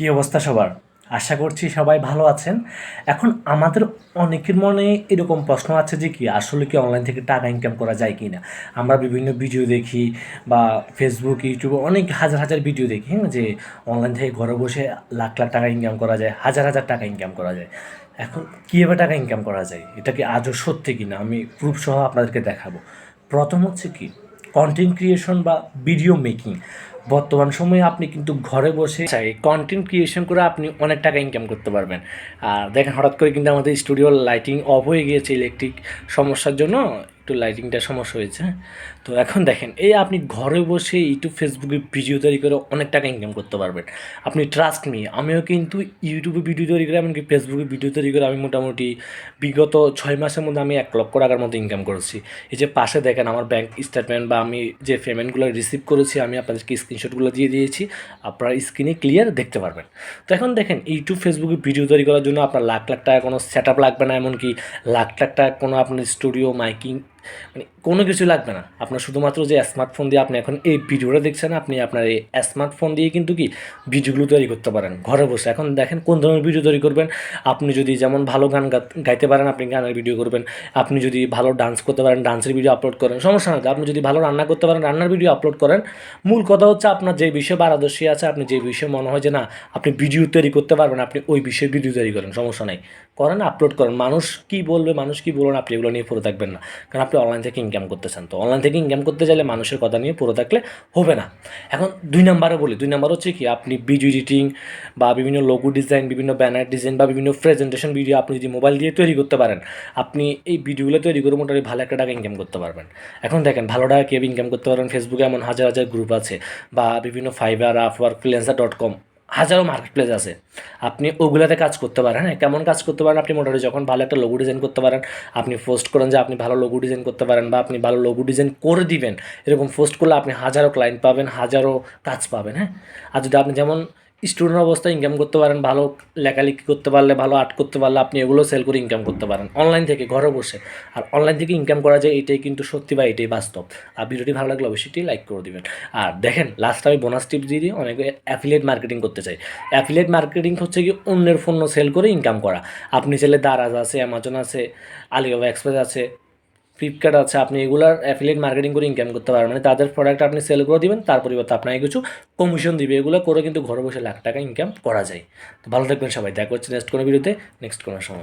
কী অবস্থা সবার? আশা করছি সবাই ভালো আছেন। এখন আমাদের অনেকের মনে এরকম প্রশ্ন আছে যে কি আসলে কি অনলাইন থেকে টাকা ইনকাম করা যায় কি না? আমরা বিভিন্ন ভিডিও দেখি বা ফেসবুক, ইউটিউবে অনেক হাজার হাজার ভিডিও দেখি, হ্যাঁ? যে অনলাইন থেকে ঘরে বসে লাখ লাখ টাকা ইনকাম করা যায়, হাজার হাজার টাকা ইনকাম করা যায়। এখন কীভাবে টাকা ইনকাম করা যায়? এটা কি আদৌ সত্যি কি না? আমি প্রুফ সহ আপনাদেরকে দেখাবো। প্রথম হচ্ছে কি কন্টেন্ট ক্রিয়েশন বা ভিডিও মেকিং। বর্তমান সময়ে আপনি কিন্তু ঘরে বসে কন্টেন্ট ক্রিয়েশন করে আপনি অনেক টাকা ইনকাম করতে পারবেন। আর দেখেন হঠাৎ করে কিন্তু আমাদের স্টুডিওর লাইটিং অফ হয়ে গিয়েছে ইলেকট্রিক সমস্যার জন্য, একটু লাইটিংটা সমস্যা হয়েছে। তো এখন দেখেন এই আপনি ঘরে বসে ইউটিউব ফেসবুকে ভিডিও তৈরি করে অনেক টাকা ইনকাম করতে পারবেন। আপনি ট্রাস্ট মি, আমিও কিন্তু ইউটিউবে ভিডিও তৈরি করে এমনকি ফেসবুকে ভিডিও তৈরি করে আমি মোটামুটি বিগত 6 মাসের মধ্যে আমি 1 লক্ষ টাকার মতো ইনকাম করেছি। এই যে পাশে দেখেন আমার ব্যাংক স্টেটমেন্ট বা আমি যে পেমেন্টগুলো রিসিভ করেছি আমি আপনাদেরকে স্ক্রিনশটগুলো দিয়ে দিয়েছি, আপনারা স্ক্রিনে ক্লিয়ার দেখতে পারবেন। তো এখন দেখেন ইউটিউব ফেসবুকে ভিডিও তৈরি করার জন্য আপনার লাখ লাখ টাকা কোনো সেট আপ লাগবে না, এমনকি লাখ লাখ টাকা কোনো আপনার স্টুডিও মাইকিং মানে কোনো কিছু লাগবে না। আপনার শুধুমাত্র যে স্মার্টফোন দিয়ে আপনি এখন এই ভিডিওটা দেখছেন, আপনি আপনার এই স্মার্টফোন দিয়ে কিন্তু কি ভিডিওগুলো তৈরি করতে পারেন ঘরে বসে। এখন দেখেন কোন ধরনের ভিডিও তৈরি করবেন। আপনি যদি যেমন ভালো গান গাইতে পারেন আপনি গানের ভিডিও করবেন, আপনি যদি ভালো ডান্স করতে পারেন ডান্সের ভিডিও আপলোড করেন, সমস্যা নেই। আপনি যদি ভালো রান্না করতে পারেন রান্নার ভিডিও আপলোড করেন। মূল কথা হচ্ছে আপনার যে বিষয়ে পারদর্শী আছে, আপনি যে বিষয়ে মনে হয় যে না আপনি ভিডিও তৈরি করতে পারবেন, আপনি ওই বিষয়ে ভিডিও তৈরি করেন, সমস্যা নেই, করেন আপলোড করেন। মানুষ কী বলবে মানুষ কী বলবেন আপনি এগুলো নিয়ে পড়ে থাকবেন না, কারণ আপনি অনলাইন থেকে ইনকাম করতেছেন। তো অনলাইন থেকে ইনকাম করতে চাইলে মানুষের কথা নিয়ে পড়ে থাকলে হবে না। এখন 2 নম্বরে বলি, 2 নম্বর হচ্ছে কি আপনি ভিডিও এডিটিং বা বিভিন্ন লোগো ডিজাইন, বিভিন্ন ব্যানার ডিজাইন বা বিভিন্ন প্রেজেন্টেশন ভিডিও আপনি যদি মোবাইল দিয়ে তৈরি করতে পারেন, আপনি এই ভিডিওগুলো তৈরি করে মোটামুটি ভালো একটা টাকা ইনকাম করতে পারবেন। এখন দেখেন ভালো টাকা কীভাবে ইনকাম করতে পারবেন, ফেসবুকে এমন হাজার হাজার গ্রুপ আছে বা বিভিন্ন ফাইবার, আপওয়ার্ক, ফ্রিল্যান্সার.com হাজারো মার্কেট প্লেস আছে, আপনি ওগুলোতে কাজ করতে পারেন। হ্যাঁ, কেমন কাজ করতে পারেন? আপনি মোটামুটি যখন ভালো একটা লোগো ডিজাইন করতে পারেন, আপনি পোস্ট করেন যে আপনি ভালো লোগো ডিজাইন করতে পারেন বা আপনি ভালো লোগো ডিজাইন করে দিবেন, এরকম পোস্ট করলে আপনি হাজারো ক্লায়েন্ট পাবেন, হাজারো কাজ পাবেন। হ্যাঁ, আর যদি আপনি যেমন স্টুডেন্ট অবস্থায় ইনকাম করতে পারেন, ভালো লেখালেখি করতে পারলে, ভালো আর্ট করতে পারলে আপনি এগুলো সেল করে ইনকাম করতে পারেন অনলাইন থেকে ঘরে বসে। আর অনলাইন থেকে ইনকাম করা যায়, এটাই কিন্তু সত্যি বা এটাই বাস্তব। আর ভিডিওটি ভালো লাগলে অবশ্যই লাইক করে দিবেন। আর দেখেন লাস্ট আমি বোনাস টিপস দিয়ে দিই, অনেকে অ্যাফিলিয়েট মার্কেটিং করতে চাই। অ্যাফিলিয়েট মার্কেটিং হচ্ছে কি অন্যের পণ্য সেল করে ইনকাম করা। আপনি চাইলে দারাজ আছে, অ্যামাজন আছে, আলিবাবা এক্সপ্রেস আছে, ফ্লিপকার্ট আছে, আপনি এগুলার অ্যাফিলিয়েট মার্কেটিং করে ইনকাম করতে পারবেন। মানে তাদের প্রোডাক্ট আপনি সেল করে দিবেন, তার পরিবর্তে আপনাকে কিছু কমিশন দিবে। এগুলো করে কিন্তু ঘরে বসে লাখ টাকা ইনকাম করা যায়। তো ভালো থাকবেন সবাই, দেখা হচ্ছে নেক্সট কোনো ভিডিওতে নেক্সট কোনো সময়।